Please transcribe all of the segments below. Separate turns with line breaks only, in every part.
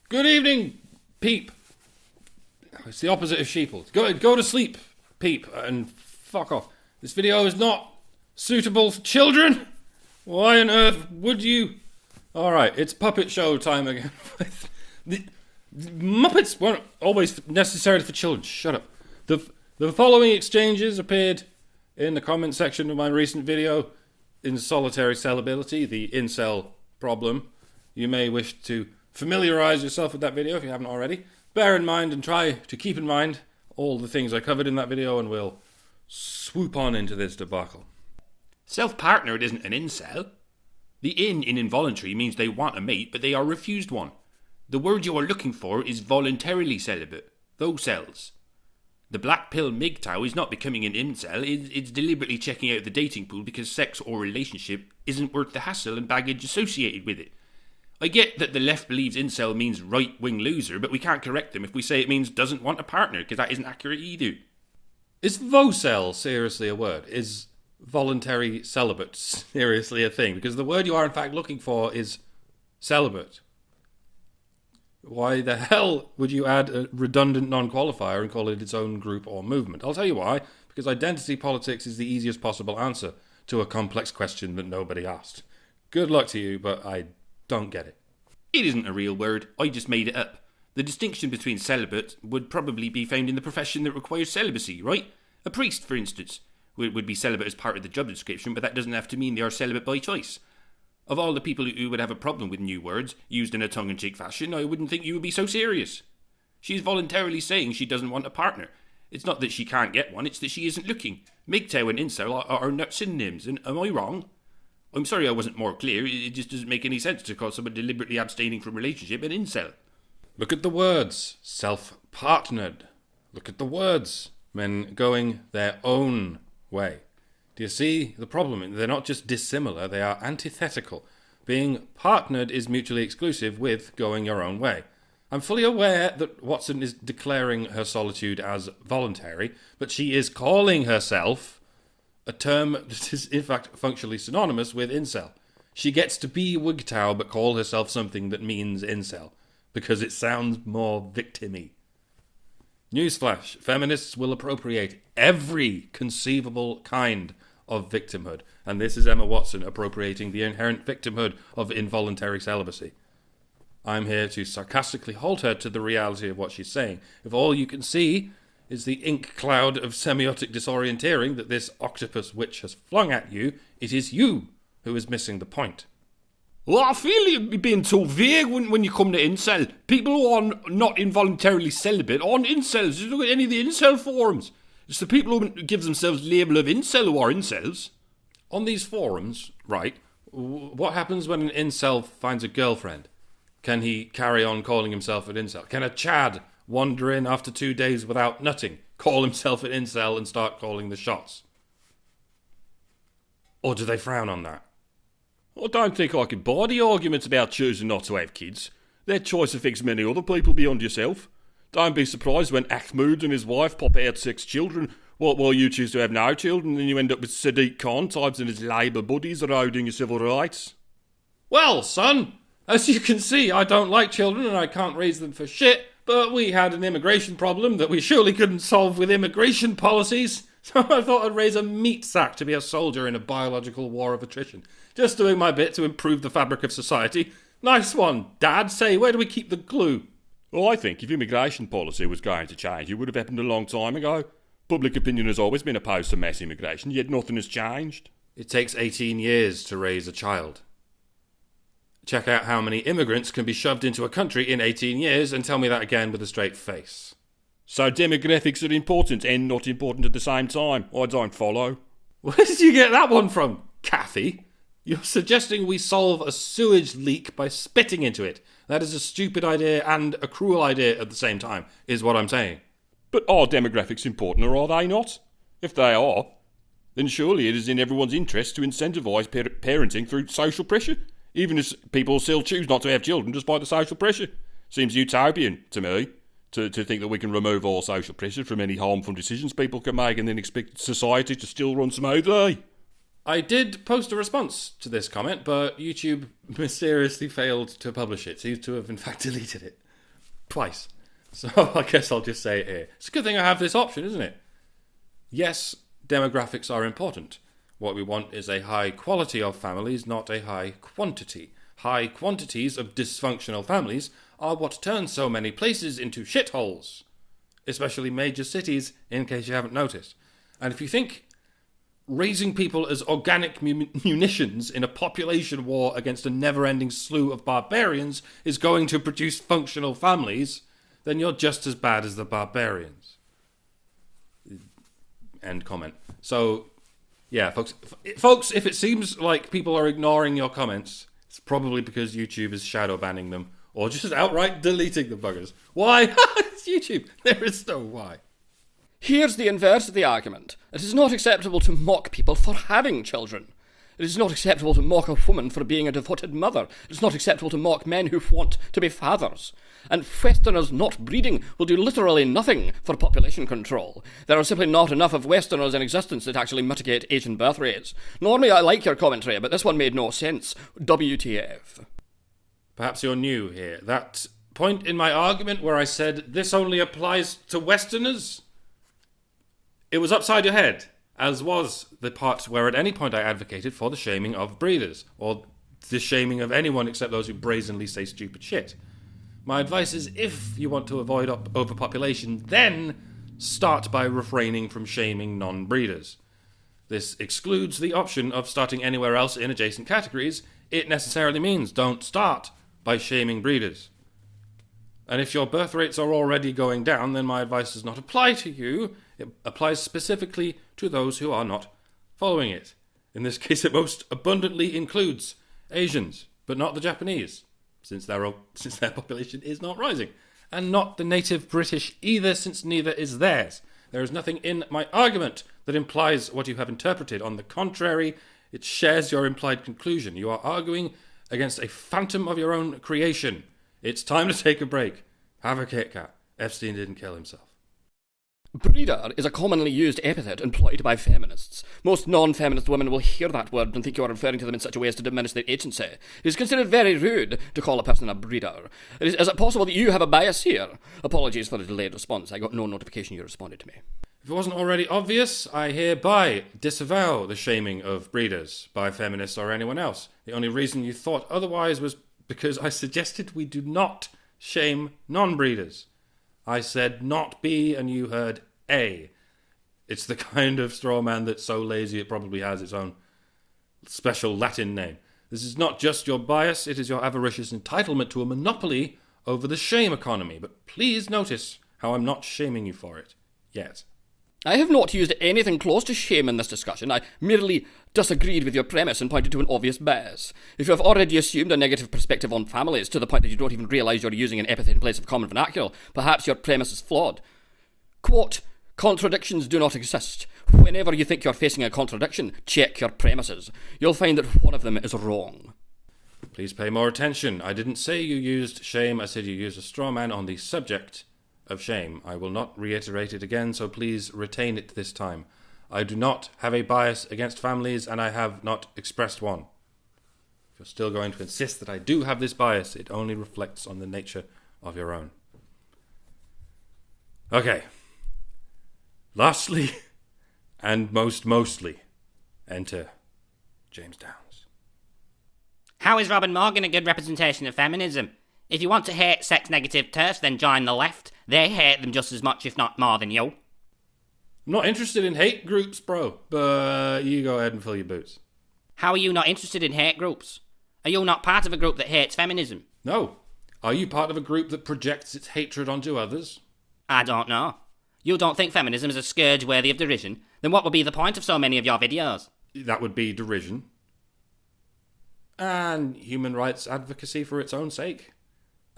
Good evening, peep. It's the opposite of sheeple. Go to sleep, peep, and fuck off. This video is not suitable for children. Why on earth would you? Alright, it's puppet show time again. the Muppets weren't always necessary for children. Shut up. The following exchanges appeared in the comment section of my recent video in solitary celibacy, the incel problem. You may wish to familiarise yourself with that video if you haven't already. Bear in mind and try to keep in mind all the things I covered in that video, and we'll swoop on into this debacle.
Self-partnered isn't an incel. The in involuntary means they want a mate, but they are refused one. The word you are looking for is voluntarily celibate. Those cells. The black pill MGTOW is not becoming an incel, it's deliberately checking out the dating pool because sex or relationship isn't worth the hassle and baggage associated with it. I get that the left believes incel means right-wing loser, but we can't correct them if we say it means doesn't want a partner, because that isn't accurate either.
Is vocel seriously a word? Is voluntary celibate seriously a thing? Because the word you are in fact looking for is celibate. Why the hell would you add a redundant non-qualifier and call it its own group or movement? I'll tell you why. Because identity politics is the easiest possible answer to a complex question that nobody asked. Good luck to you, but I don't get it.
It isn't a real word. I just made it up. The distinction between celibate would probably be found in the profession that requires celibacy, right? A priest, for instance, would be celibate as part of the job description, but that doesn't have to mean they are celibate by choice. Of all the people who would have a problem with new words used in a tongue-in-cheek fashion, I wouldn't think you would be so serious. She's voluntarily saying she doesn't want a partner. It's not that she can't get one, it's that she isn't looking. MGTOW and incel are not synonyms, and am I wrong? I'm sorry I wasn't more clear, it just doesn't make any sense to call someone deliberately abstaining from relationship an incel.
Look at the words. Self-partnered. Look at the words. Men going their own way. Do you see the problem? They're not just dissimilar, they are antithetical. Being partnered is mutually exclusive with going your own way. I'm fully aware that Watson is declaring her solitude as voluntary, but she is calling herself a term that is in fact functionally synonymous with incel. She gets to be WGTOW but call herself something that means incel, because it sounds more victim-y. Newsflash, feminists will appropriate every conceivable kind of victimhood, and this is Emma Watson appropriating the inherent victimhood of involuntary celibacy. I'm here to sarcastically hold her to the reality of what she's saying. If all you can see is the ink cloud of semiotic disorienteering that this octopus witch has flung at you, it is you who is missing the point.
Well, I feel you're being so vague when you come to incel. People who are not involuntarily celibate aren't incels. Just look at any of the incel forums. It's the people who give themselves the label of incel who are incels.
On these forums, right, what happens when an incel finds a girlfriend? Can he carry on calling himself an incel? Can a Chad wander in after 2 days without nutting, call himself an incel and start calling the shots? Or do they frown on that?
I don't think I can buy the arguments about choosing not to have kids. Their choice affects many other people beyond yourself. Don't be surprised when Ahmed and his wife pop out 6 children, while you choose to have no children, and you end up with Sadiq Khan types and his Labour buddies eroding your civil rights.
Well, son, as you can see, I don't like children and I can't raise them for shit, but we had an immigration problem that we surely couldn't solve with immigration policies, so I thought I'd raise a meat sack to be a soldier in a biological war of attrition. Just doing my bit to improve the fabric of society. Nice one, Dad. Say, where do we keep the glue?
Well, I think if immigration policy was going to change, it would have happened a long time ago. Public opinion has always been opposed to mass immigration, yet nothing has changed.
It takes 18 years to raise a child. Check out how many immigrants can be shoved into a country in 18 years and tell me that again with a straight face.
So demographics are important and not important at the same time. I don't follow.
Where did you get that one from, Kathy? You're suggesting we solve a sewage leak by spitting into it. That is a stupid idea and a cruel idea at the same time, is what I'm saying.
But are demographics important or are they not? If they are, then surely it is in everyone's interest to incentivise parenting through social pressure, even as people still choose not to have children despite the social pressure. Seems utopian to me to think that we can remove all social pressure from any harmful decisions people can make and then expect society to still run smoothly.
I did post a response to this comment, but YouTube mysteriously failed to publish it. Seems to have in fact deleted it. twice. So I guess I'll just say it here. It's a good thing I have this option, isn't it? Yes, demographics are important. What we want is a high quality of families, not a high quantity. High quantities of dysfunctional families are what turns so many places into shitholes. Especially major cities, in case you haven't noticed. And if you think raising people as organic munitions in a population war against a never-ending slew of barbarians is going to produce functional families, then you're just as bad as the barbarians. End comment. So, yeah, folks, if it seems like people are ignoring your comments, it's probably because YouTube is shadow banning them or just outright deleting the buggers. Why? It's YouTube. There is no why.
Here's the inverse of the argument. It is not acceptable to mock people for having children. It is not acceptable to mock a woman for being a devoted mother. It is not acceptable to mock men who want to be fathers. And Westerners not breeding will do literally nothing for population control. There are simply not enough of Westerners in existence that actually mitigate Asian birth rates. Normally I like your commentary, but this one made no sense. WTF.
Perhaps you're new here. That point in my argument where I said this only applies to Westerners, it was upside your head, as was the part where at any point I advocated for the shaming of breeders, or the shaming of anyone except those who brazenly say stupid shit. My advice is, if you want to avoid overpopulation, then start by refraining from shaming non-breeders. This excludes the option of starting anywhere else in adjacent categories. It necessarily means don't start by shaming breeders. And if your birth rates are already going down, then my advice does not apply to you. It applies specifically to those who are not following it. In this case, it most abundantly includes Asians, but not the Japanese, since their population is not rising. And not the native British either, since neither is theirs. There is nothing in my argument that implies what you have interpreted. On the contrary, it shares your implied conclusion. You are arguing against a phantom of your own creation. It's time to take a break. Have a Kit Kat. Epstein didn't kill himself.
Breeder is a commonly used epithet employed by feminists. Most non-feminist women will hear that word and think you are referring to them in such a way as to diminish their agency. It is considered very rude to call a person a breeder. Is it possible that you have a bias here? Apologies for the delayed response. I got no notification you responded to me.
If it wasn't already obvious, I hereby disavow the shaming of breeders by feminists or anyone else. The only reason you thought otherwise was because I suggested we do not shame non-breeders. I said not B and you heard A. It's the kind of straw man that's so lazy it probably has its own special Latin name. This is not just your bias, it is your avaricious entitlement to a monopoly over the shame economy. But please notice how I'm not shaming you for it. Yet.
I have not used anything close to shame in this discussion. I merely disagreed with your premise and pointed to an obvious bias. If you have already assumed a negative perspective on families to the point that you don't even realise you're using an epithet in place of common vernacular, perhaps your premise is flawed. Quote, contradictions do not exist. Whenever you think you're facing a contradiction, check your premises. You'll find that one of them is wrong.
Please pay more attention. I didn't say you used shame, I said you used a straw man on the subject of shame. I will not reiterate it again, so please retain it this time. I do not have a bias against families, and I have not expressed one. If you're still going to insist that I do have this bias, it only reflects on the nature of your own. Okay. Lastly, and mostly, enter James Downs.
How is Robin Morgan a good representation of feminism? If you want to hate sex-negative TERFs, then join the left. They hate them just as much, if not more, than you.
I'm not interested in hate groups, bro, but you go ahead and fill your boots.
How are you not interested in hate groups? Are you not part of a group that hates feminism?
No. Are you part of a group that projects its hatred onto others?
I don't know. You don't think feminism is a scourge worthy of derision? Then what would be the point of so many of your videos?
That would be derision. And human rights advocacy for its own sake.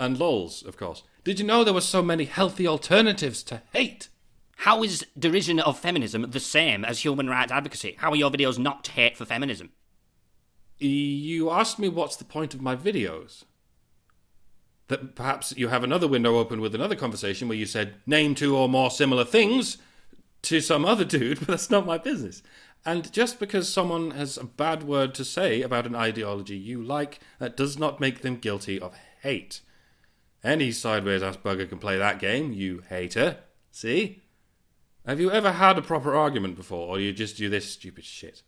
And lols, of course. Did you know there were so many healthy alternatives to hate?
How is derision of feminism the same as human rights advocacy? How are your videos not hate for feminism?
You asked me what's the point of my videos. That perhaps you have another window open with another conversation where you said, name 2 or more similar things to some other dude, but that's not my business. And just because someone has a bad word to say about an ideology you like, that does not make them guilty of hate. Any sideways-ass bugger can play that game, you hater. See? Have you ever had a proper argument before, or you just do this stupid shit?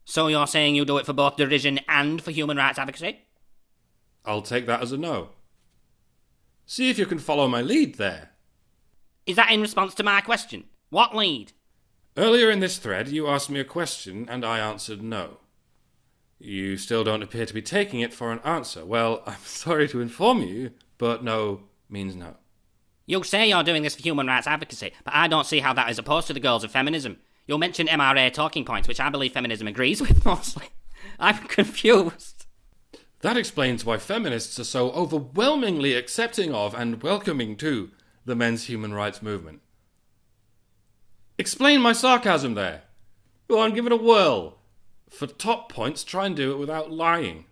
So you're saying you do it for both derision and for human rights advocacy?
I'll take that as a no. See if you can follow my lead there.
Is that in response to my question? What lead?
Earlier in this thread, you asked me a question, and I answered no. You still don't appear to be taking it for an answer. Well, I'm sorry to inform you, but no means no.
You say you're doing this for human rights advocacy, but I don't see how that is opposed to the goals of feminism. You'll mention MRA talking points, which I believe feminism agrees with mostly. I'm confused.
That explains why feminists are so overwhelmingly accepting of and welcoming to the men's human rights movement. Explain my sarcasm there. Go on, give it a whirl. For top points, try and do it without lying.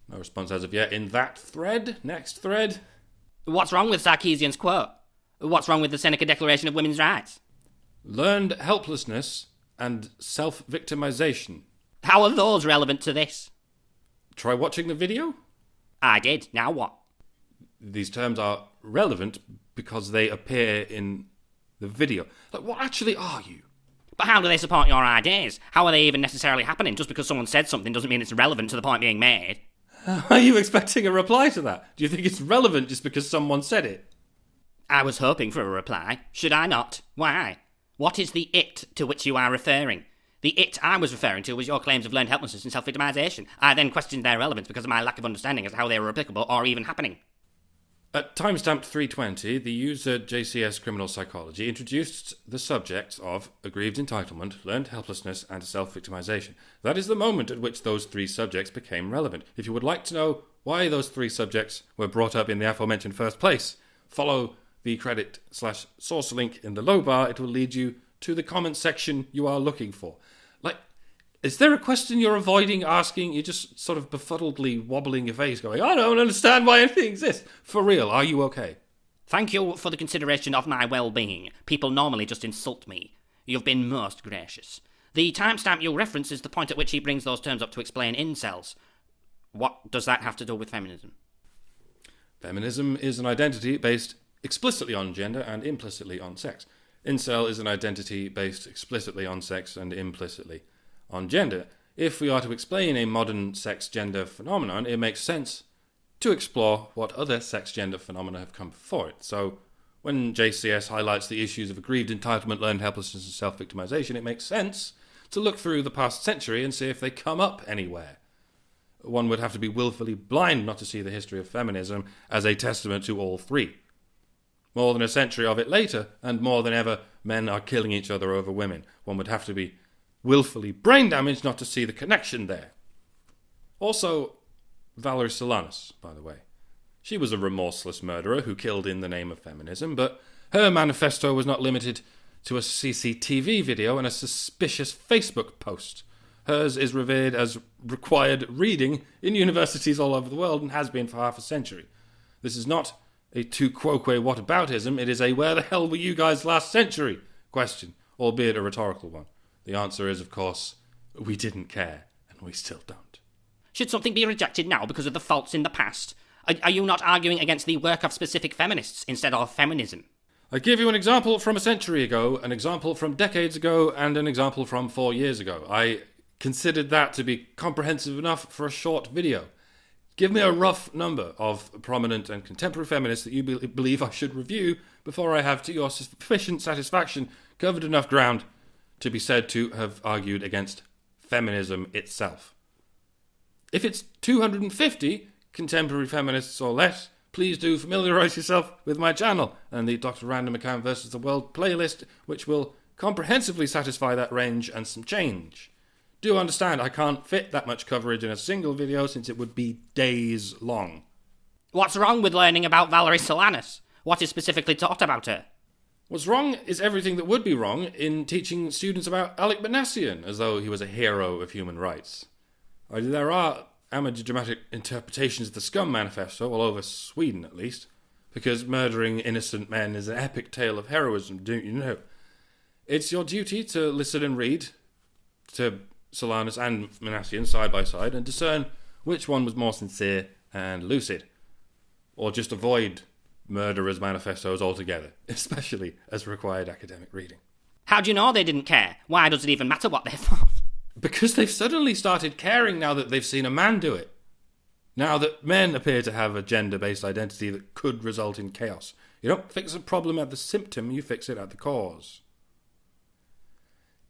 No response as of yet in that thread. Next thread.
What's wrong with Sarkeesian's quote? What's wrong with the Seneca Declaration of Women's Rights?
Learned helplessness and self-victimization.
How are those relevant to this?
Try watching the video.
I did. Now what?
These terms are relevant because they appear in the video. Like, what actually are you?
But how do they support your ideas? How are they even necessarily happening? Just because someone said something doesn't mean it's relevant to the point being made.
Are you expecting a reply to that? Do you think it's relevant just because someone said it?
I was hoping for a reply. Should I not? Why? What is the it to which you are referring? The it I was referring to was your claims of learned helplessness and self-victimization. I then questioned their relevance because of my lack of understanding as to how they were applicable or even happening.
At timestamp 320, the user JCS Criminal Psychology introduced the subjects of aggrieved entitlement, learned helplessness, and self-victimization. That is the moment at which those three subjects became relevant. If you would like to know why those three subjects were brought up in the aforementioned first place, follow the credit/source link in the low bar. It will lead you to the comment section you are looking for. Like, is there a question you're avoiding asking? You're just sort of befuddledly wobbling your face going, I don't understand why anything exists. For real, are you okay?
Thank you for the consideration of my well-being. People normally just insult me. You've been most gracious. The timestamp you reference is the point at which he brings those terms up to explain incels. What does that have to do with feminism?
Feminism is an identity based explicitly on gender and implicitly on sex. Incel is an identity based explicitly on sex and implicitly on gender. If we are to explain a modern sex-gender phenomenon, it makes sense to explore what other sex-gender phenomena have come before it. So, when JCS highlights the issues of aggrieved entitlement, learned helplessness, and self-victimization, it makes sense to look through the past century and see if they come up anywhere. One would have to be willfully blind not to see the history of feminism as a testament to all three. More than a century of it later, and more than ever, men are killing each other over women. One would have to be willfully brain damaged not to see the connection there. Also, Valerie Solanas, by the way. She was a remorseless murderer who killed in the name of feminism, but her manifesto was not limited to a CCTV video and a suspicious Facebook post. Hers is revered as required reading in universities all over the world and has been for half a century. This is not a tu quoque whataboutism, it is a where the hell were you guys last century question, albeit a rhetorical one. The answer is, of course, we didn't care, and we still don't.
Should something be rejected now because of the faults in the past? Are you not arguing against the work of specific feminists instead of feminism?
I give you an example from a century ago, an example from decades ago, and an example from 4 years ago. I considered that to be comprehensive enough for a short video. Give me a rough number of prominent and contemporary feminists that you believe I should review before I have, to your sufficient satisfaction, covered enough ground to be said to have argued against feminism itself. If it's 250 contemporary feminists or less, please do familiarise yourself with my channel and the Dr. Random Account versus the World playlist, which will comprehensively satisfy that range and some change. Do understand, I can't fit that much coverage in a single video since it would be days long.
What's wrong with learning about Valerie Solanas? What is specifically taught about her?
What's wrong is everything that would be wrong in teaching students about Alec Banassian, as though he was a hero of human rights. There are amateur-dramatic interpretations of the Scum Manifesto, all over Sweden at least, because murdering innocent men is an epic tale of heroism, don't you know? It's your duty to listen and read to Solanas and Manassian side by side and discern which one was more sincere and lucid. Or just avoid murderers' manifestos altogether, especially as required academic reading.
How do you know they didn't care? Why does it even matter what they thought?
Because they've suddenly started caring now that they've seen a man do it. Now that men appear to have a gender-based identity that could result in chaos. You don't fix a problem at the symptom, you fix it at the cause.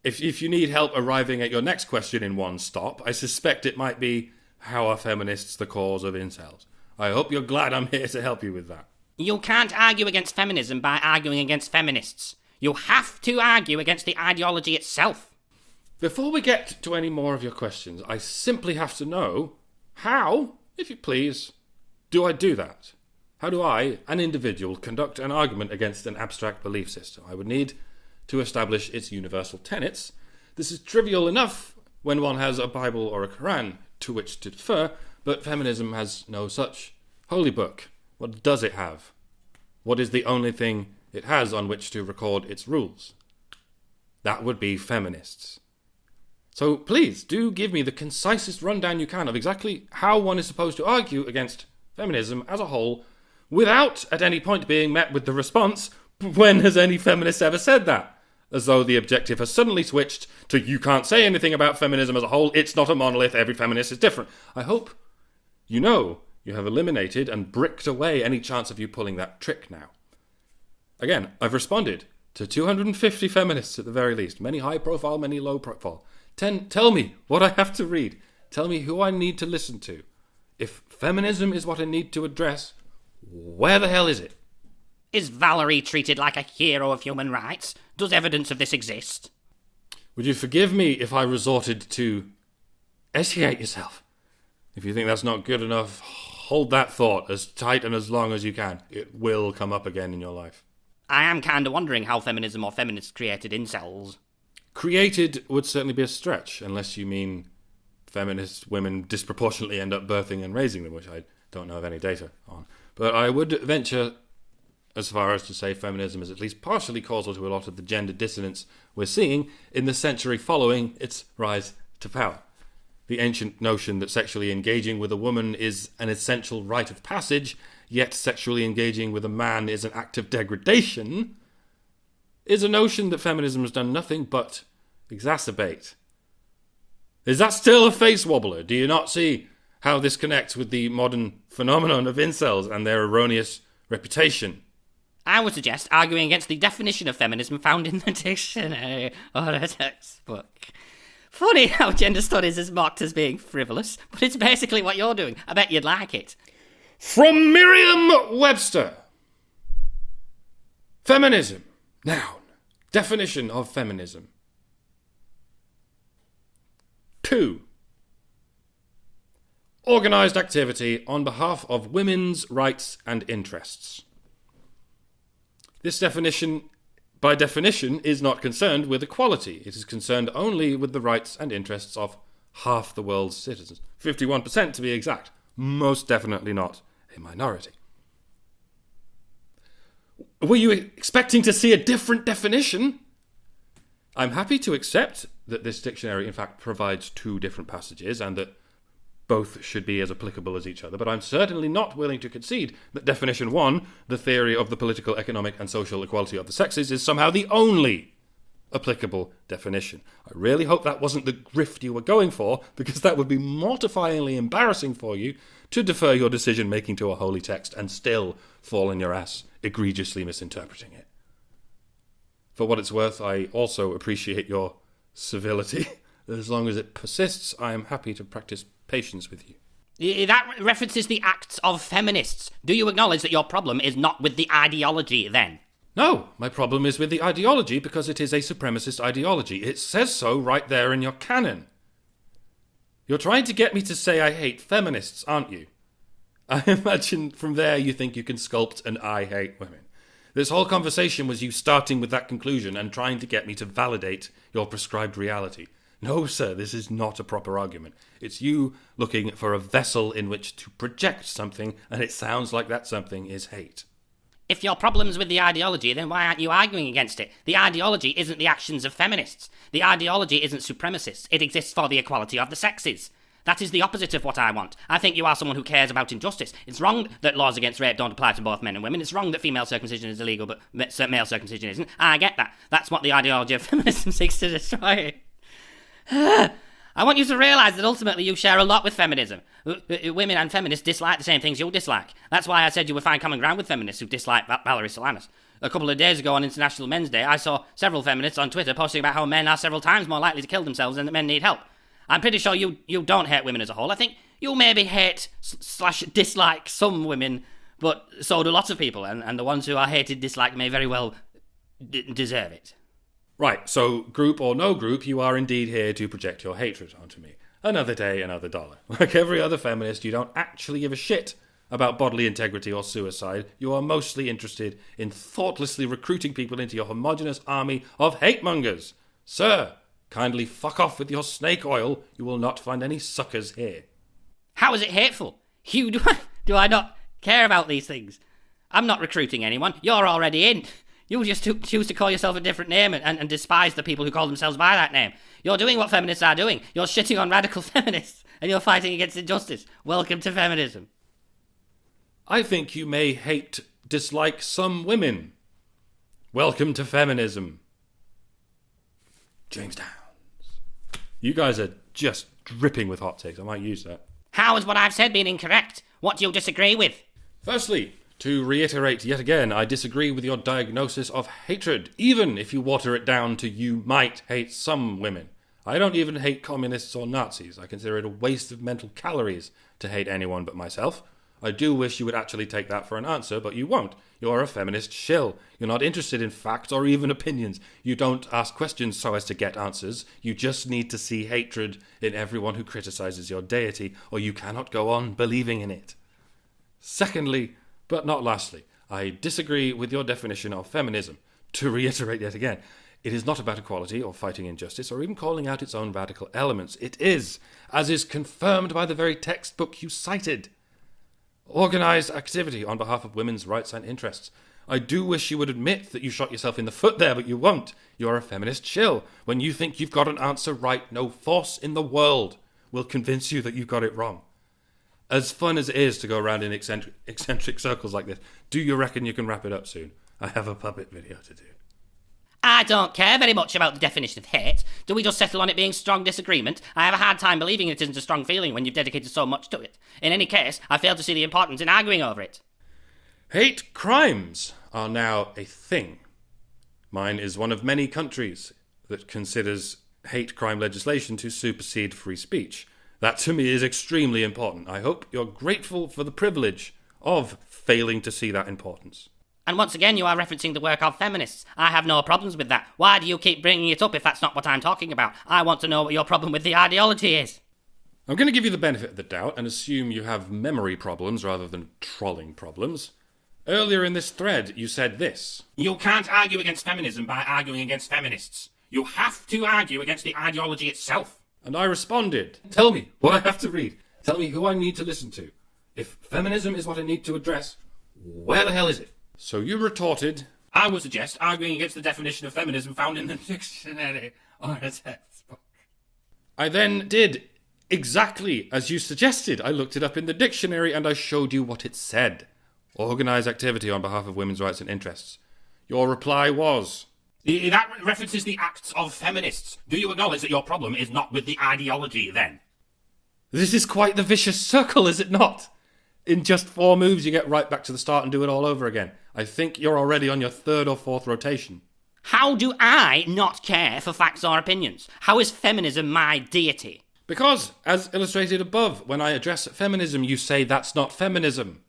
If you need help arriving at your next question in one stop, I suspect it might be, how are feminists the cause of incels? I hope you're glad I'm here to help you with that.
You can't argue against feminism by arguing against feminists. You have to argue against the ideology itself.
Before we get to any more of your questions, I simply have to know, how, if you please, do I do that? How do I, an individual, conduct an argument against an abstract belief system? I would need to establish its universal tenets. This is trivial enough when one has a Bible or a Quran to which to defer, but feminism has no such holy book. What does it have? What is the only thing it has on which to record its rules? That would be feminists. So please, do give me the concisest rundown you can of exactly how one is supposed to argue against feminism as a whole, without at any point being met with the response, when has any feminist ever said that? As though the objective has suddenly switched to, you can't say anything about feminism as a whole, it's not a monolith, every feminist is different. I hope you know you have eliminated and bricked away any chance of you pulling that trick now. Again, I've responded to 250 feminists at the very least, many high profile, many low profile. Tell me what I have to read. Tell me who I need to listen to. If feminism is what I need to address, where the hell is it?
Is Valerie treated like a hero of human rights? Does evidence of this exist?
Would you forgive me if I resorted to etiquette yourself? If you think that's not good enough, hold that thought as tight and as long as you can. It will come up again in your life.
I am kinda wondering how feminism or feminists created incels.
Created would certainly be a stretch, unless you mean feminist women disproportionately end up birthing and raising them, which I don't know of any data on. But I would venture as far as to say feminism is at least partially causal to a lot of the gender dissonance we're seeing in the century following its rise to power. The ancient notion that sexually engaging with a woman is an essential rite of passage, yet sexually engaging with a man is an act of degradation, is a notion that feminism has done nothing but exacerbate. Is that still a face wobbler? Do you not see how this connects with the modern phenomenon of incels and their erroneous reputation?
I would suggest arguing against the definition of feminism found in the dictionary or a textbook. Funny how gender studies is mocked as being frivolous, but it's basically what you're doing. I bet you'd like it.
From Merriam-Webster. Feminism. Noun. Definition of feminism. 2. Organised activity on behalf of women's rights and interests. This definition, by definition, is not concerned with equality. It is concerned only with the rights and interests of half the world's citizens. 51% to be exact. Most definitely not a minority. Were you expecting to see a different definition? I'm happy to accept that this dictionary, in fact, provides 2 different passages and that both should be as applicable as each other, but I'm certainly not willing to concede that definition 1, the theory of the political, economic, and social equality of the sexes, is somehow the only applicable definition. I really hope that wasn't the grift you were going for, because that would be mortifyingly embarrassing for you to defer your decision-making to a holy text and still fall on your ass, egregiously misinterpreting it. For what it's worth, I also appreciate your civility. As long as it persists, I am happy to practice patience with you.
That references the acts of feminists. Do you acknowledge that your problem is not with the ideology, then?
No, my problem is with the ideology because it is a supremacist ideology. It says so right there in your canon. You're trying to get me to say I hate feminists, aren't you? I imagine from there you think you can sculpt an I hate women. This whole conversation was you starting with that conclusion and trying to get me to validate your prescribed reality. No, sir, this is not a proper argument. It's you looking for a vessel in which to project something, and it sounds like that something is hate.
If your problem's with the ideology, then why aren't you arguing against it? The ideology isn't the actions of feminists. The ideology isn't supremacist. It exists for the equality of the sexes. That is the opposite of what I want. I think you are someone who cares about injustice. It's wrong that laws against rape don't apply to both men and women. It's wrong that female circumcision is illegal, but male circumcision isn't. I get that. That's what the ideology of feminism seeks to destroy. I want you to realise that ultimately you share a lot with feminism. Women and feminists dislike the same things you dislike. That's why I said you would find common ground with feminists who dislike Valerie Solanas. A couple of days ago on International Men's Day, I saw several feminists on Twitter posting about how men are several times more likely to kill themselves and that men need help. I'm pretty sure you don't hate women as a whole. I think you maybe hate / dislike some women, but so do lots of people, and the ones who are hated, disliked may very well deserve it.
Right, so group or no group, you are indeed here to project your hatred onto me. Another day, another dollar. Like every other feminist, you don't actually give a shit about bodily integrity or suicide. You are mostly interested in thoughtlessly recruiting people into your homogenous army of hate-mongers. Sir, kindly fuck off with your snake oil. You will not find any suckers here.
How is it hateful? Hugh, do I not care about these things? I'm not recruiting anyone. You're already in. You just choose to call yourself a different name and despise the people who call themselves by that name. You're doing what feminists are doing. You're shitting on radical feminists, and you're fighting against injustice. Welcome to feminism.
I think you may dislike some women. Welcome to feminism. James Downs. You guys are just dripping with hot takes. I might use that.
How has what I've said been incorrect? What do you disagree with?
Firstly, to reiterate yet again, I disagree with your diagnosis of hatred, even if you water it down to you might hate some women. I don't even hate communists or Nazis. I consider it a waste of mental calories to hate anyone but myself. I do wish you would actually take that for an answer, but you won't. You're a feminist shill. You're not interested in facts or even opinions. You don't ask questions so as to get answers. You just need to see hatred in everyone who criticizes your deity, or you cannot go on believing in it. Secondly, but not lastly, I disagree with your definition of feminism. To reiterate yet again, it is not about equality or fighting injustice or even calling out its own radical elements. It is, as is confirmed by the very textbook you cited, organised activity on behalf of women's rights and interests. I do wish you would admit that you shot yourself in the foot there, but you won't. You're a feminist shill. When you think you've got an answer right, no force in the world will convince you that you got it wrong. As fun as it is to go around in eccentric circles like this, do you reckon you can wrap it up soon? I have a puppet video to do.
I don't care very much about the definition of hate. Do we just settle on it being strong disagreement? I have a hard time believing it isn't a strong feeling when you've dedicated so much to it. In any case, I fail to see the importance in arguing over it.
Hate crimes are now a thing. Mine is one of many countries that considers hate crime legislation to supersede free speech. That to me is extremely important. I hope you're grateful for the privilege of failing to see that importance.
And once again, you are referencing the work of feminists. I have no problems with that. Why do you keep bringing it up if that's not what I'm talking about? I want to know what your problem with the ideology is.
I'm going to give you the benefit of the doubt and assume you have memory problems rather than trolling problems. Earlier in this thread, you said this.
You can't argue against feminism by arguing against feminists. You have to argue against the ideology itself.
And I responded, tell me what I have to read. Tell me who I need to listen to. If feminism is what I need to address, where the hell is it? So you retorted,
I would suggest arguing against the definition of feminism found in the dictionary or a textbook.
I then did exactly as you suggested. I looked it up in the dictionary and I showed you what it said. Organised activity on behalf of women's rights and interests. Your reply was...
That references the acts of feminists. Do you acknowledge that your problem is not with the ideology, then?
This is quite the vicious circle, is it not? In just 4 moves, you get right back to the start and do it all over again. I think you're already on your 3rd or 4th rotation.
How do I not care for facts or opinions? How is feminism my deity?
Because, as illustrated above, when I address feminism, you say that's not feminism.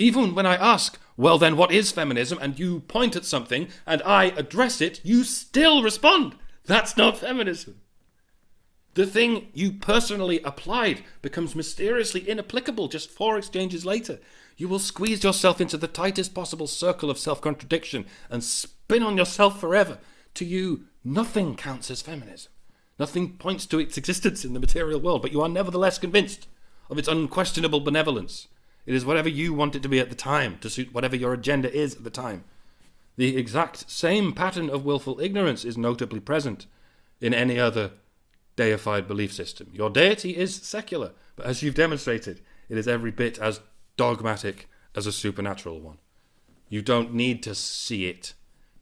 Even when I ask, well then what is feminism, and you point at something, and I address it, you still respond, that's not feminism. The thing you personally applied becomes mysteriously inapplicable just 4 exchanges later. You will squeeze yourself into the tightest possible circle of self-contradiction and spin on yourself forever. To you, nothing counts as feminism. Nothing points to its existence in the material world, but you are nevertheless convinced of its unquestionable benevolence. It is whatever you want it to be at the time, to suit whatever your agenda is at the time. The exact same pattern of willful ignorance is notably present in any other deified belief system. Your deity is secular, but as you've demonstrated, it is every bit as dogmatic as a supernatural one. You don't need to see it.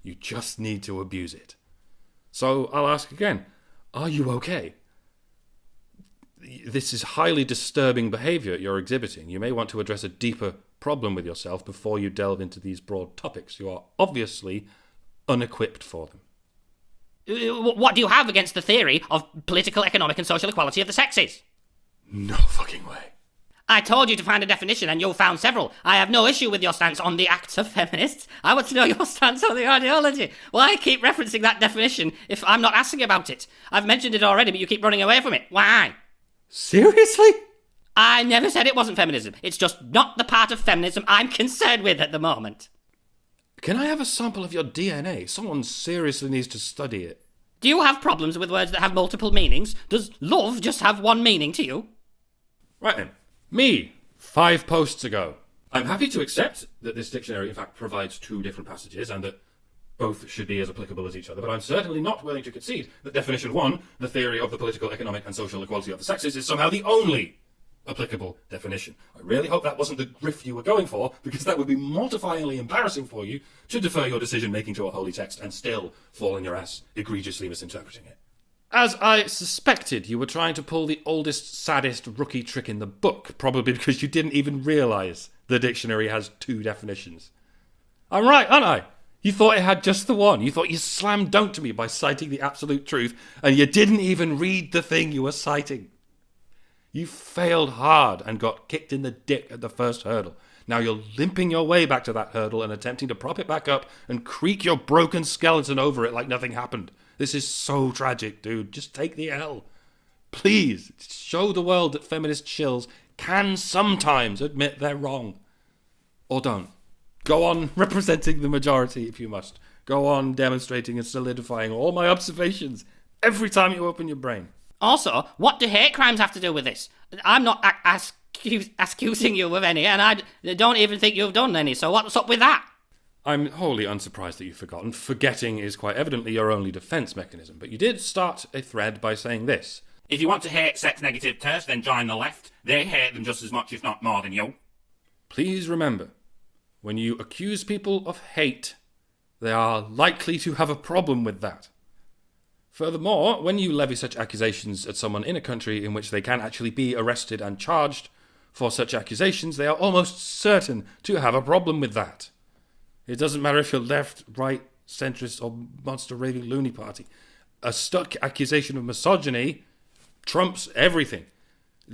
You just need to abuse it. So I'll ask again, are you okay? This is highly disturbing behaviour you're exhibiting. You may want to address a deeper problem with yourself before you delve into these broad topics. You are obviously unequipped for them.
What do you have against the theory of political, economic and social equality of the sexes?
No fucking way.
I told you to find a definition and you found several. I have no issue with your stance on the acts of feminists. I want to know your stance on the ideology. Why keep referencing that definition if I'm not asking about it? I've mentioned it already, but you keep running away from it. Why?
Seriously?
I never said it wasn't feminism. It's just not the part of feminism I'm concerned with at the moment.
Can I have a sample of your DNA? Someone seriously needs to study it.
Do you have problems with words that have multiple meanings? Does love just have one meaning to you?
Right then. Me, 5 posts ago. I'm happy to accept that this dictionary in fact provides 2 different passages and that both should be as applicable as each other, but I'm certainly not willing to concede that definition 1, the theory of the political, economic and social equality of the sexes, is somehow the only applicable definition. I really hope that wasn't the grift you were going for, because that would be mortifyingly embarrassing for you to defer your decision-making to a holy text and still fall on your ass egregiously misinterpreting it. As I suspected, you were trying to pull the oldest, saddest rookie trick in the book, probably because you didn't even realise the dictionary has 2 definitions. I'm right, aren't I? You thought it had just the one. You thought you slam dunked me by citing the absolute truth, and you didn't even read the thing you were citing. You failed hard and got kicked in the dick at the first hurdle. Now you're limping your way back to that hurdle and attempting to prop it back up and creak your broken skeleton over it like nothing happened. This is so tragic, dude. Just take the L. Please, show the world that feminist shills can sometimes admit they're wrong. Or don't. Go on representing the majority if you must. Go on demonstrating and solidifying all my observations every time you open your brain.
Also, what do hate crimes have to do with this? I'm not accusing you of any, and I don't even think you've done any, so what's up with that?
I'm wholly unsurprised that you've forgotten. Forgetting is quite evidently your only defence mechanism, but you did start a thread by saying this.
If you want to hate sex-negative turfs, then join the left. They hate them just as much, if not more, than you.
Please remember, when you accuse people of hate, they are likely to have a problem with that. Furthermore, when you levy such accusations at someone in a country in which they can actually be arrested and charged for such accusations, they are almost certain to have a problem with that. It doesn't matter if you're left, right, centrist, or monster raving loony party. A stuck accusation of misogyny trumps everything.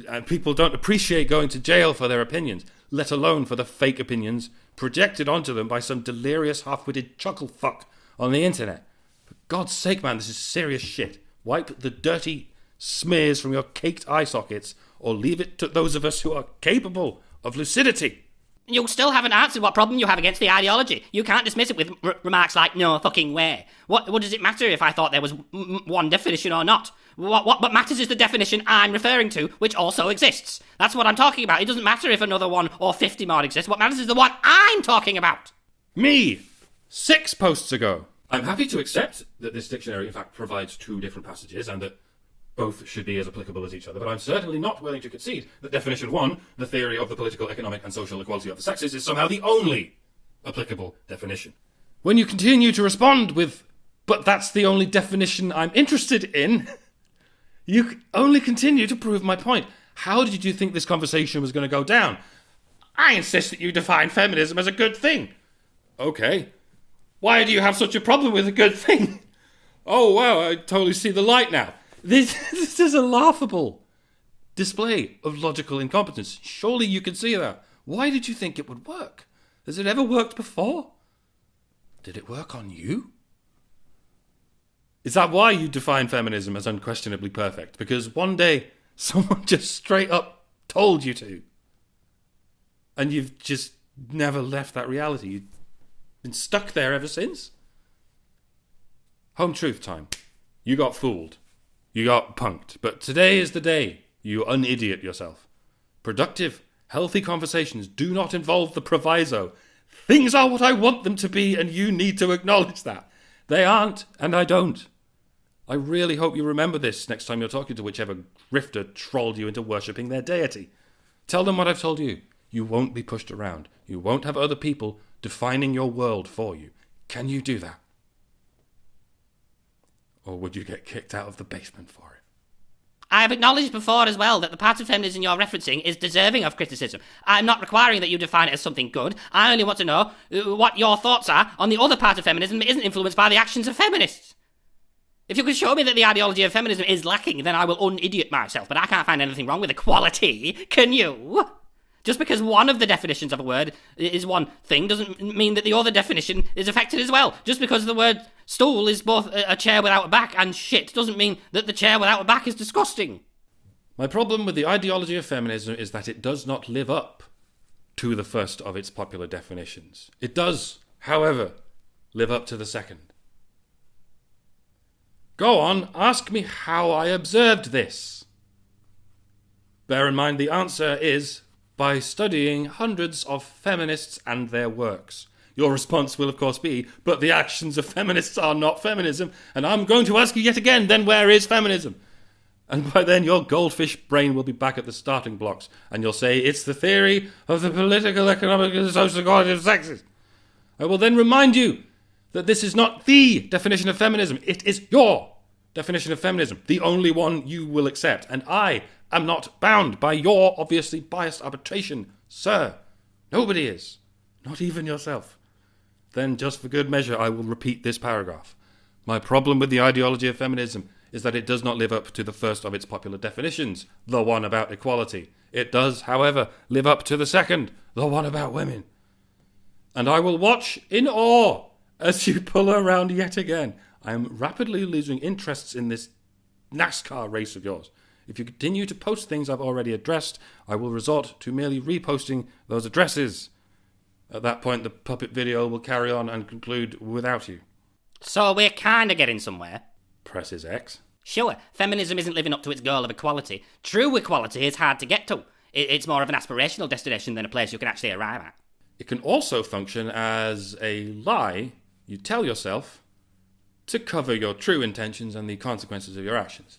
And people don't appreciate going to jail for their opinions, let alone for the fake opinions projected onto them by some delirious half-witted chuckle fuck on the internet. For God's sake, man, this is serious shit. Wipe the dirty smears from your caked eye sockets, or leave it to those of us who are capable of lucidity.
You still haven't answered what problem you have against the ideology. You can't dismiss it with remarks like, no fucking way. What does it matter if I thought there was one definition or not? What matters is the definition I'm referring to, which also exists. That's what I'm talking about. It doesn't matter if another one or 50 more exists. What matters is the one I'm talking about.
Me, 6 posts ago. I'm happy to accept that this dictionary in fact provides 2 different passages and that both should be as applicable as each other, but I'm certainly not willing to concede that definition 1, the theory of the political, economic and social equality of the sexes, is somehow the only applicable definition. When you continue to respond with, but that's the only definition I'm interested in, you only continue to prove my point. How did you think this conversation was going to go down? I insist that you define feminism as a good thing. Okay. Why do you have such a problem with a good thing? Oh, wow, I totally see the light now. This is a laughable display of logical incompetence. Surely you can see that. Why did you think it would work? Has it ever worked before? Did it work on you? Is that why you define feminism as unquestionably perfect? Because one day someone just straight up told you to. And you've just never left that reality. You've been stuck there ever since. Home truth time. You got fooled. You got punked, but today is the day you unidiot yourself. Productive, healthy conversations do not involve the proviso. Things are what I want them to be, and you need to acknowledge that. They aren't, and I don't. I really hope you remember this next time you're talking to whichever grifter trolled you into worshipping their deity. Tell them what I've told you. You won't be pushed around. You won't have other people defining your world for you. Can you do that? Or would you get kicked out of the basement for it?
I have acknowledged before as well that the part of feminism you're referencing is deserving of criticism. I'm not requiring that you define it as something good. I only want to know what your thoughts are on the other part of feminism that isn't influenced by the actions of feminists. If you could show me that the ideology of feminism is lacking, then I will un-idiot myself, but I can't find anything wrong with equality, can you? Just because one of the definitions of a word is one thing doesn't mean that the other definition is affected as well. Just because the word stool is both a chair without a back and shit doesn't mean that the chair without a back is disgusting.
My problem with the ideology of feminism is that it does not live up to the first of its popular definitions. It does, however, live up to the second. Go on, ask me how I observed this. Bear in mind the answer is by studying hundreds of feminists and their works. Your response will of course be, but the actions of feminists are not feminism, and I'm going to ask you yet again, then where is feminism? And by then your goldfish brain will be back at the starting blocks, and you'll say, it's the theory of the political, economic, and social equality of sexes. I will then remind you that this is not the definition of feminism, it is your definition of feminism, the only one you will accept, and I am not bound by your obviously biased arbitration, sir. Nobody is, not even yourself. Then, just for good measure, I will repeat this paragraph. My problem with the ideology of feminism is that it does not live up to the first of its popular definitions, the one about equality. It does, however, live up to the second, the one about women. And I will watch in awe as you pull around yet again. I am rapidly losing interests in this NASCAR race of yours. If you continue to post things I've already addressed, I will resort to merely reposting those addresses. At that point, the puppet video will carry on and conclude without you.
So we're kinda getting somewhere.
Presses X.
Sure, feminism isn't living up to its goal of equality. True equality is hard to get to. It's more of an aspirational destination than a place you can actually arrive at.
It can also function as a lie you tell yourself to cover your true intentions and the consequences of your actions.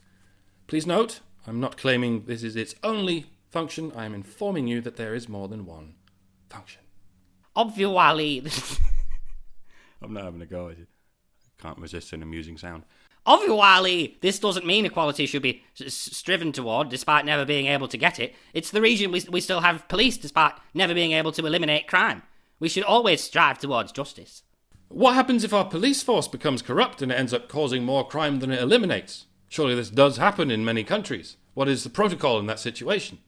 Please note, I'm not claiming this is its only function. I am informing you that there is more than one function.
Obviously,
I'm not having a go at you. Can't resist an amusing sound.
Obviously, this doesn't mean equality should be striven toward, despite never being able to get it. It's the reason we still have police, despite never being able to eliminate crime. We should always strive towards justice.
What happens if our police force becomes corrupt and it ends up causing more crime than it eliminates? Surely this does happen in many countries. What is the protocol in that situation?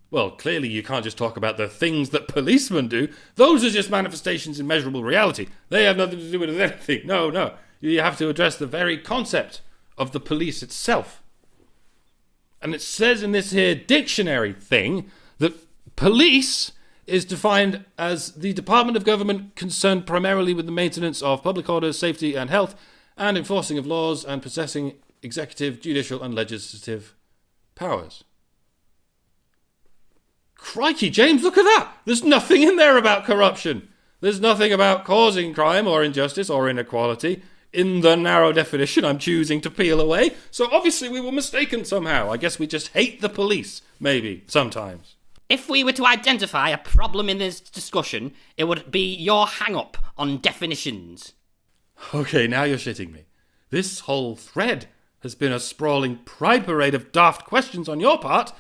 Well, clearly you can't just talk about the things that policemen do. Those are just manifestations in measurable reality. They have nothing to do with anything. No. You have to address the very concept of the police itself. And it says in this here dictionary thing that police is defined as the department of government concerned primarily with the maintenance of public order, safety and health, and enforcing of laws and possessing executive, judicial and legislative powers. Crikey, James, look at that! There's nothing in there about corruption. There's nothing about causing crime or injustice or inequality in the narrow definition I'm choosing to peel away. So obviously we were mistaken somehow. I guess we just hate the police, maybe, sometimes.
If we were to identify a problem in this discussion, it would be your hang-up on definitions.
Okay, now you're shitting me. This whole thread has been a sprawling pride parade of daft questions on your part,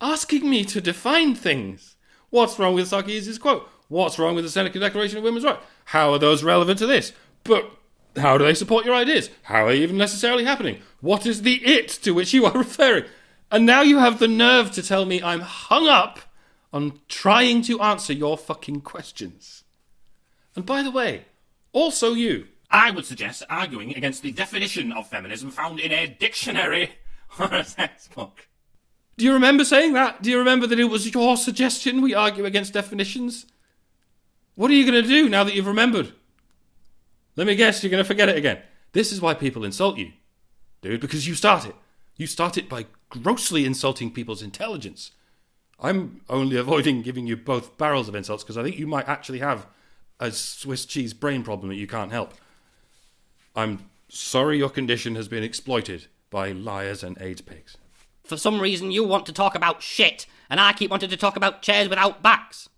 asking me to define things. What's wrong with Sarkozy's quote? What's wrong with the Seneca Declaration of Women's Rights? How are those relevant to this? But how do they support your ideas? How are they even necessarily happening? What is the it to which you are referring? And now you have the nerve to tell me I'm hung up on trying to answer your fucking questions. And by the way, also you.
I would suggest arguing against the definition of feminism found in a dictionary or a textbook.
Do you remember saying that? Do you remember that it was your suggestion we argue against definitions? What are you going to do now that you've remembered? Let me guess, you're going to forget it again. This is why people insult you, dude, because you start it. You start it by grossly insulting people's intelligence. I'm only avoiding giving you both barrels of insults because I think you might actually have a Swiss cheese brain problem that you can't help. I'm Sorry your condition has been exploited by liars and AIDS pigs.
For some reason, you want to talk about shit, and I keep wanting to talk about chairs without backs.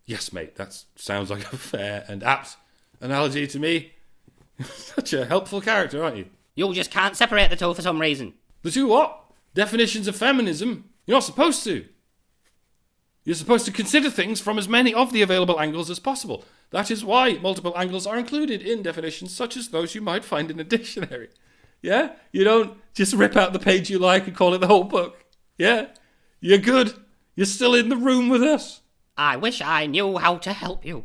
Yes, mate, that sounds like a fair and apt analogy to me. Such a helpful character, aren't you?
You just can't separate the two for some reason.
The two what? Definitions of feminism? You're not supposed to. You're supposed to consider things from as many of the available angles as possible. That is why multiple angles are included in definitions such as those you might find in a dictionary. Yeah? You don't just rip out the page you like and call it the whole book. Yeah? You're good. You're still in the room with us.
I wish I knew how to help you.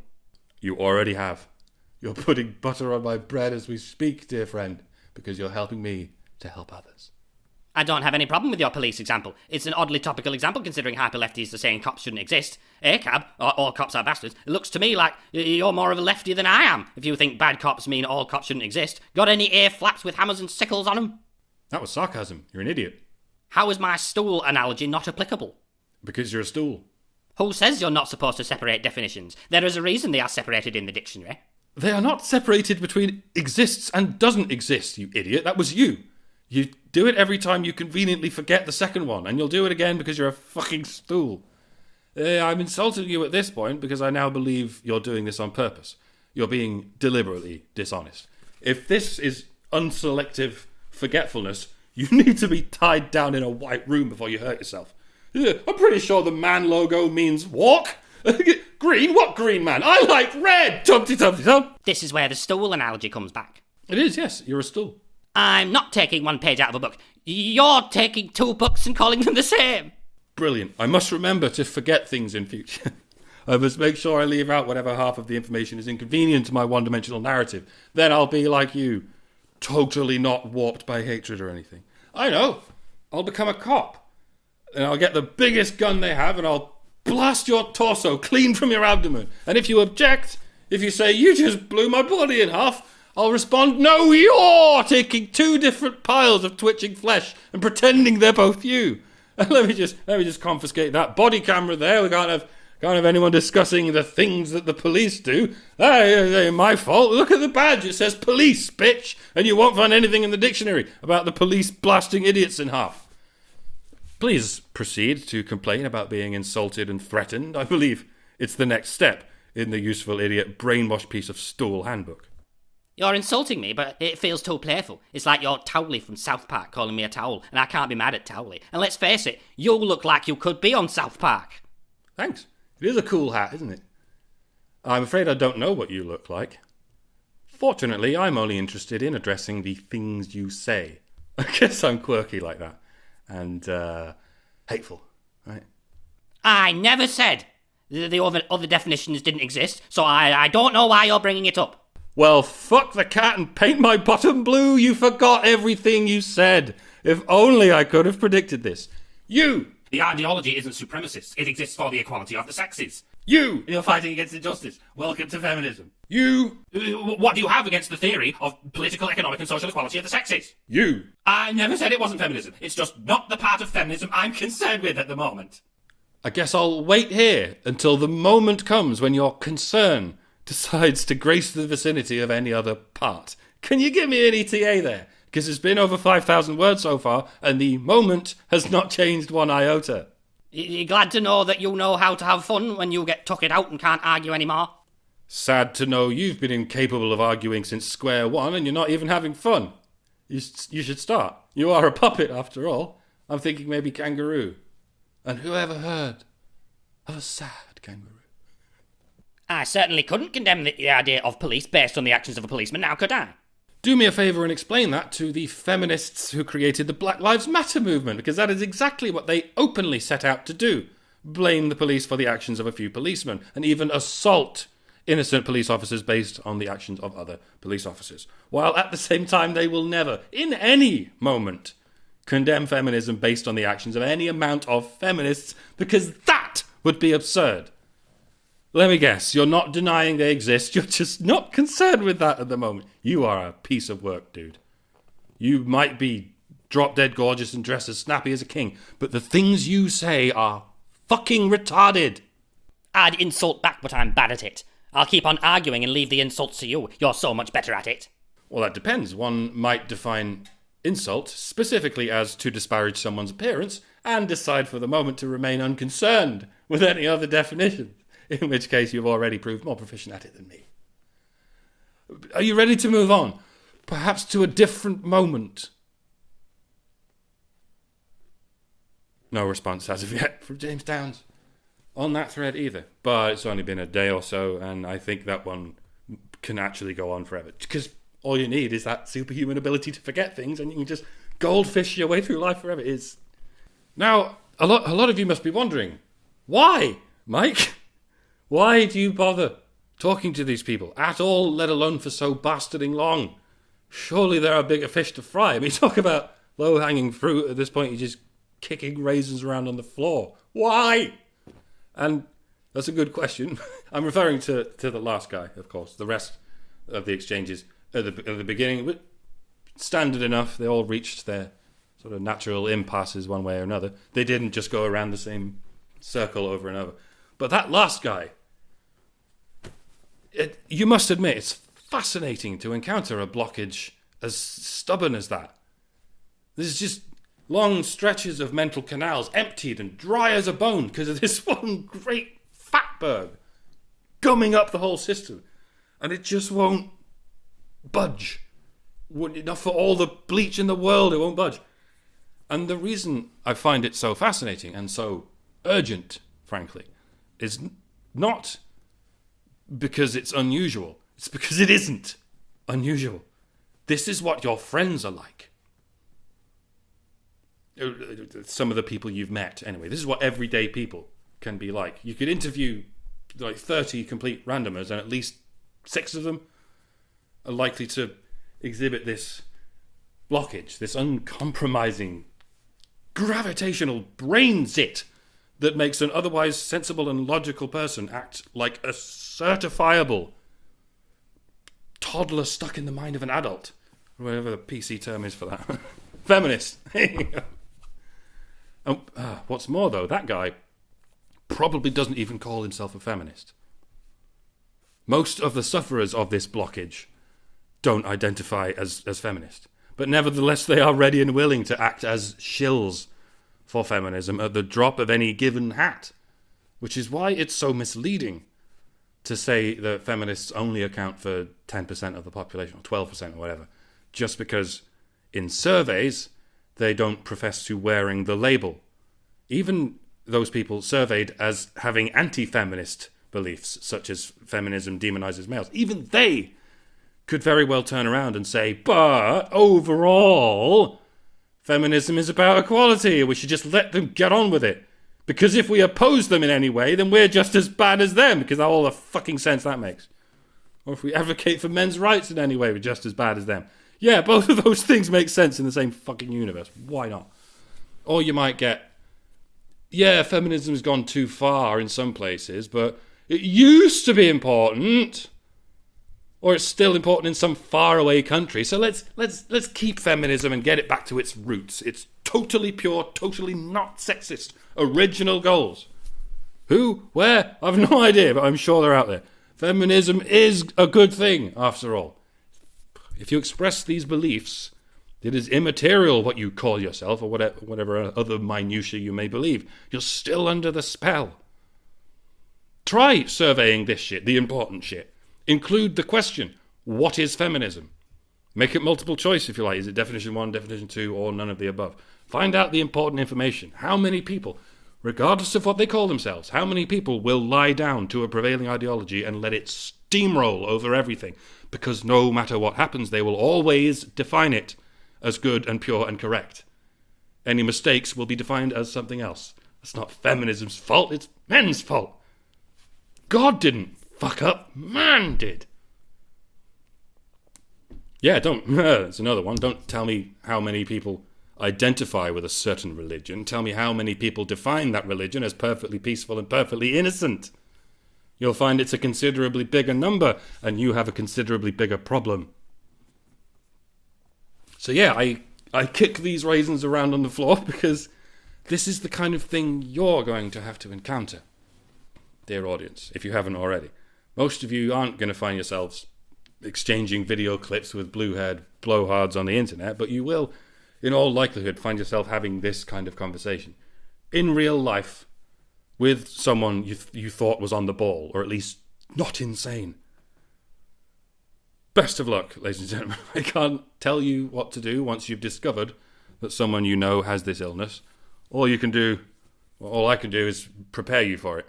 You already have. You're putting butter on my bread as we speak, dear friend, because you're helping me to help others.
I don't have any problem with your police example. It's an oddly topical example considering hyper-lefties are saying cops shouldn't exist. ACAB, or all cops are bastards, it looks to me like you're more of a lefty than I am, if you think bad cops mean all cops shouldn't exist. Got any A-flaps with hammers and sickles on them?
That was sarcasm. You're an idiot.
How is my stool analogy not applicable?
Because you're a stool.
Who says you're not supposed to separate definitions? There is a reason they are separated in the dictionary.
They are not separated between exists and doesn't exist, you idiot. That was you. You do it every time you conveniently forget the second one, and you'll do it again because you're a fucking stool. I'm insulting you at this point because I now believe you're doing this on purpose. You're being deliberately dishonest. If this is unselective forgetfulness, you need to be tied down in a white room before you hurt yourself. I'm pretty sure the man logo means walk. Green? What green man? I like red! Tumpty-tumpty-tum.
This is where the stool analogy comes back.
It is, yes. You're a stool.
I'm not taking one page out of a book. You're taking two books and calling them the same.
Brilliant. I must remember to forget things in future. I must make sure I leave out whatever half of the information is inconvenient to my one-dimensional narrative. Then I'll be like you, totally not warped by hatred or anything. I know. I'll become a cop. And I'll get the biggest gun they have and I'll blast your torso clean from your abdomen. And if you object, if you say, you just blew my body in half, I'll respond, no, you're taking two different piles of twitching flesh and pretending they're both you. And let me just confiscate that body camera there. We can't have anyone discussing the things that the police do. That my fault. Look at the badge. It says police, bitch. And you won't find anything in the dictionary about the police blasting idiots in half. Please proceed to complain about being insulted and threatened. I believe it's the next step in the useful idiot brainwash piece of stool handbook.
You're insulting me, but it feels too playful. It's like you're Towley from South Park calling me a towel, and I can't be mad at Towley. And let's face it, you look like you could be on South Park.
Thanks. It is a cool hat, isn't it? I'm afraid I don't know what you look like. Fortunately, I'm only interested in addressing the things you say. I guess I'm quirky like that. And, hateful, right?
I never said the other definitions didn't exist, so I don't know why you're bringing it up.
Well, fuck the cat and paint my bottom blue. You forgot everything you said. If only I could have predicted this. You!
The ideology isn't supremacist. It exists for the equality of the sexes.
You!
You're fighting against injustice. Welcome to feminism.
You!
What do you have against the theory of political, economic and social equality of the sexes?
You!
I never said it wasn't feminism. It's just not the part of feminism I'm concerned with at the moment.
I guess I'll wait here until the moment comes when your concern decides to grace the vicinity of any other part. Can you give me an ETA there? Because it's been over 5,000 words so far, and the moment has not changed one iota.
You're glad to know that you know how to have fun when you get tucked out and can't argue anymore?
Sad to know you've been incapable of arguing since square one, and you're not even having fun. You should start. You are a puppet, after all. I'm thinking maybe kangaroo. And who ever heard of a sad kangaroo?
I certainly couldn't condemn the idea of police based on the actions of a policeman, now could I?
Do me a favour and explain that to the feminists who created the Black Lives Matter movement, because that is exactly what they openly set out to do. Blame the police for the actions of a few policemen, and even assault innocent police officers based on the actions of other police officers. While at the same time they will never, in any moment, condemn feminism based on the actions of any amount of feminists, because that would be absurd. Let me guess, you're not denying they exist, you're just not concerned with that at the moment. You are a piece of work, dude. You might be drop-dead gorgeous and dressed as snappy as a king, but the things you say are fucking retarded.
I'd insult back, but I'm bad at it. I'll keep on arguing and leave the insults to you. You're so much better at it.
Well, that depends. One might define insult specifically as to disparage someone's appearance and decide for the moment to remain unconcerned with any other definition, in which case you've already proved more proficient at it than me. Are you ready to move on? Perhaps to a different moment? No response as of yet from James Downs on that thread either. But it's only been a day or so, and I think that one can actually go on forever. Because all you need is that superhuman ability to forget things, and you can just goldfish your way through life forever. Now, a lot of you must be wondering, why, Mike? Why do you bother talking to these people at all, let alone for so bastarding long? Surely there are bigger fish to fry. I mean, talk about low-hanging fruit. At this point, you're just kicking raisins around on the floor. Why? And that's a good question. I'm referring to the last guy, of course. The rest of the exchanges at the beginning were standard enough. They all reached their sort of natural impasses one way or another. They didn't just go around the same circle over and over. But that last guy, you must admit, it's fascinating to encounter a blockage as stubborn as that. There's just long stretches of mental canals emptied and dry as a bone because of this one great fatberg gumming up the whole system. And it just won't budge. Not for all the bleach in the world, it won't budge. And the reason I find it so fascinating and so urgent, frankly, is not because it's unusual. It's because it isn't unusual. This is what your friends are like. Some of the people you've met, anyway. This is what everyday people can be like. You could interview like 30 complete randomers, and at least 6 of them are likely to exhibit this blockage, this uncompromising gravitational brain zit that makes an otherwise sensible and logical person act like a certifiable toddler stuck in the mind of an adult, whatever the PC term is for that. Feminist. What's more, though, that guy probably doesn't even call himself a feminist. Most of the sufferers of this blockage don't identify as feminist, but nevertheless they are ready and willing to act as shills for feminism at the drop of any given hat, which is why it's so misleading to say that feminists only account for 10% of the population, or 12% or whatever, just because in surveys they don't profess to wearing the label. Even those people surveyed as having anti-feminist beliefs, such as feminism demonizes males, even they could very well turn around and say, but overall, feminism is about equality. We should just let them get on with it. Because if we oppose them in any way, then we're just as bad as them, because all the fucking sense that makes. Or if we advocate for men's rights in any way, we're just as bad as them. Yeah, both of those things make sense in the same fucking universe. Why not? Or you might get, yeah, feminism's gone too far in some places, but it used to be important. Or it's still important in some faraway country. So let's keep feminism and get it back to its roots. It's totally pure, totally not sexist. Original goals. Who? Where? I've no idea, but I'm sure they're out there. Feminism is a good thing, after all. If you express these beliefs, it is immaterial what you call yourself or whatever other minutiae you may believe. You're still under the spell. Try surveying this shit, the important shit. Include the question, what is feminism? Make it multiple choice if you like. Is it definition 1, definition 2, or none of the above? Find out the important information. How many people, regardless of what they call themselves, how many people will lie down to a prevailing ideology and let it steamroll over everything? Because no matter what happens, they will always define it as good and pure and correct. Any mistakes will be defined as something else. That's not feminism's fault, it's men's fault. God didn't fuck up, man did. Yeah, that's another one. Don't tell me how many people identify with a certain religion. Tell me how many people define that religion as perfectly peaceful and perfectly innocent. You'll find it's a considerably bigger number, and you have a considerably bigger problem. So yeah, I kick these raisins around on the floor because this is the kind of thing you're going to have to encounter, dear audience, if you haven't already. Most of you aren't going to find yourselves exchanging video clips with blue-haired blowhards on the internet, but you will, in all likelihood, find yourself having this kind of conversation in real life with someone you thought was on the ball, or at least not insane. Best of luck, ladies and gentlemen. I can't tell you what to do once you've discovered that someone you know has this illness. All I can do is prepare you for it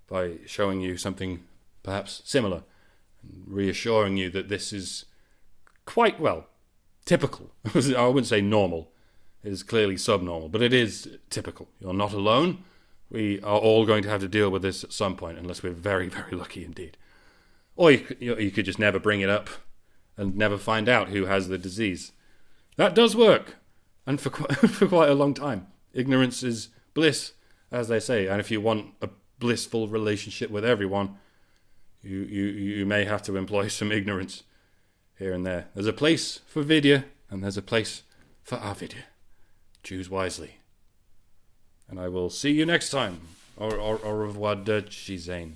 by showing you something perhaps similar, and reassuring you that this is quite, well, typical. I wouldn't say normal. It is clearly subnormal, but it is typical. You're not alone. We are all going to have to deal with this at some point, unless we're very, very lucky indeed. Or you could just never bring it up and never find out who has the disease. That does work, and for quite a long time. Ignorance is bliss, as they say, and if you want a blissful relationship with everyone, you may have to employ some ignorance here and there. There's a place for vidya, and there's a place for avidya. Choose wisely. And I will see you next time. Au revoir de Chizane.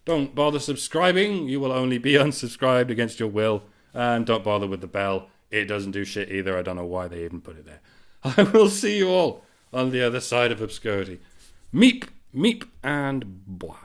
Don't bother subscribing. You will only be unsubscribed against your will. And don't bother with the bell. It doesn't do shit either. I don't know why they even put it there. I will see you all on the other side of obscurity. Meep, meep, and blah.